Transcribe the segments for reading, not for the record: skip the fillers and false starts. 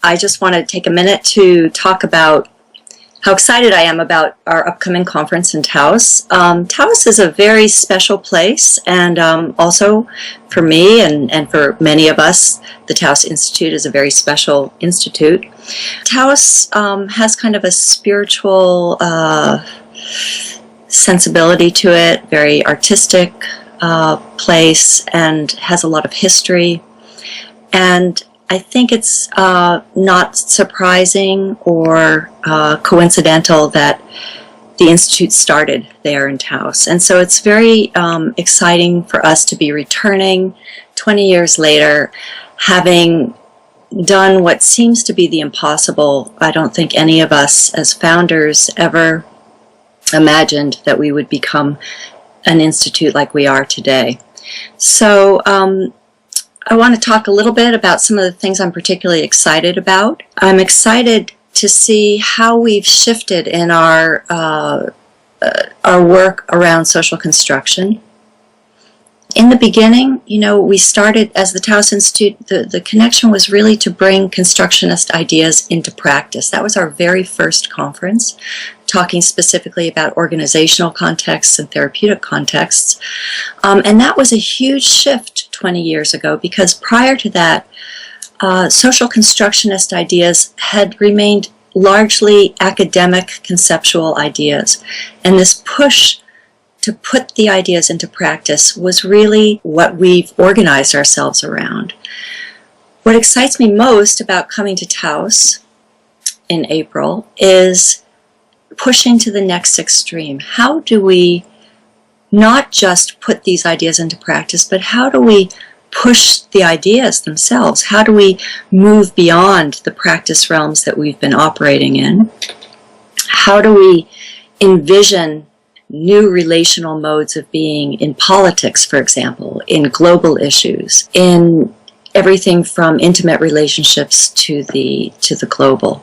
I just want to take a minute to talk about how excited I am about our upcoming conference in Taos. Taos is a very special place, and also for me and for many of us, the Taos Institute is a very special institute. Taos has kind of a spiritual sensibility to it, very artistic place, and has a lot of history. And I think it's not surprising or coincidental that the Institute started there in Taos. And so it's very exciting for us to be returning 20 years later, having done what seems to be the impossible. I don't think any of us as founders ever imagined that we would become an institute like we are today. So I want to talk a little bit about some of the things I'm particularly excited about. I'm excited to see how we've shifted in our work around social construction. In the beginning, we started as the Taos Institute, the connection was really to bring constructionist ideas into practice. That was our very first conference, talking specifically about organizational contexts and therapeutic contexts. And that was a huge shift 20 years ago, because prior to that, social constructionist ideas had remained largely academic conceptual ideas. And this push to put the ideas into practice was really what we've organized ourselves around. What excites me most about coming to Taos in April is pushing to the next extreme. How do we not just put these ideas into practice, but how do we push the ideas themselves? How do we move beyond the practice realms that we've been operating in? How do we envision new relational modes of being in politics, for example, in global issues, in everything from intimate relationships to the global?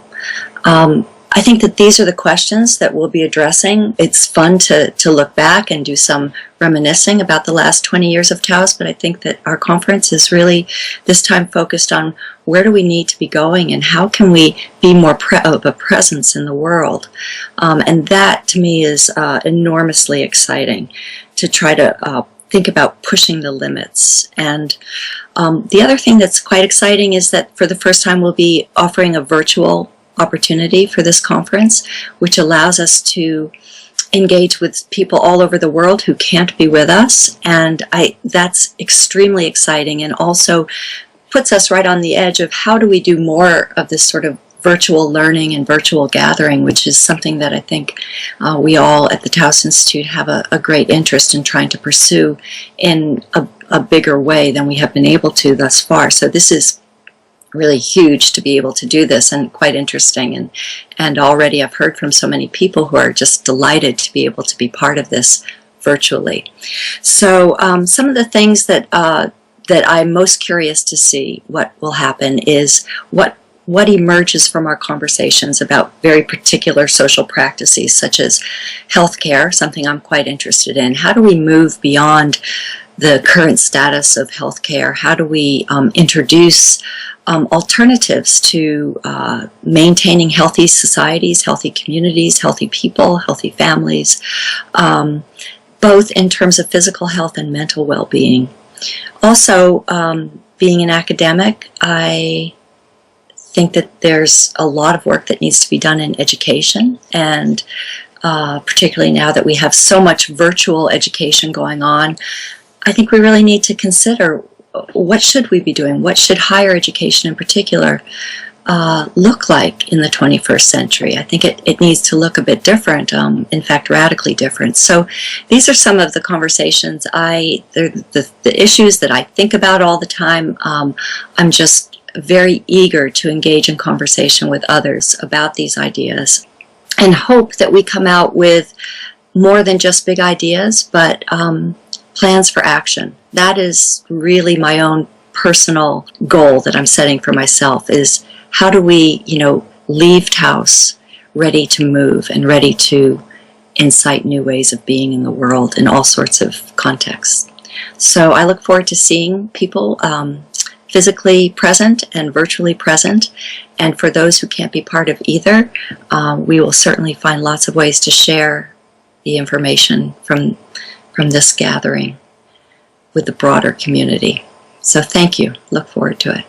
I think that these are the questions that we'll be addressing. It's fun to look back and do some reminiscing about the last 20 years of Taos, but I think that our conference is really this time focused on where do we need to be going and how can we be more of a presence in the world. And that to me is enormously exciting, to try to think about pushing the limits. And the other thing that's quite exciting is that for the first time we'll be offering a virtual opportunity for this conference, which allows us to engage with people all over the world who can't be with us, and that's extremely exciting, and also puts us right on the edge of how do we do more of this sort of virtual learning and virtual gathering, which is something that I think we all at the Taos Institute have a great interest in trying to pursue in a bigger way than we have been able to thus far. So this is really huge to be able to do this, and quite interesting, and already I've heard from so many people who are just delighted to be able to be part of this virtually. So some of the things that I'm most curious to see what will happen is what emerges from our conversations about very particular social practices such as healthcare, something I'm quite interested in. How do we move beyond the current status of healthcare? How do we introduce alternatives to maintaining healthy societies, healthy communities, healthy people, healthy families, both in terms of physical health and mental well-being. Also, being an academic, I think that there's a lot of work that needs to be done in education, and particularly now that we have so much virtual education going on, I think we really need to consider what should we be doing? What should higher education in particular look like in the 21st century? I think it needs to look a bit different, in fact radically different. So these are some of the conversations, the issues that I think about all the time. I'm just very eager to engage in conversation with others about these ideas, and hope that we come out with more than just big ideas, but plans for action. That is really my own personal goal that I'm setting for myself, is how do we, leave Taos ready to move and ready to incite new ways of being in the world in all sorts of contexts. So I look forward to seeing people physically present and virtually present. And for those who can't be part of either, we will certainly find lots of ways to share the information from this gathering with the broader community. So thank you. Look forward to it.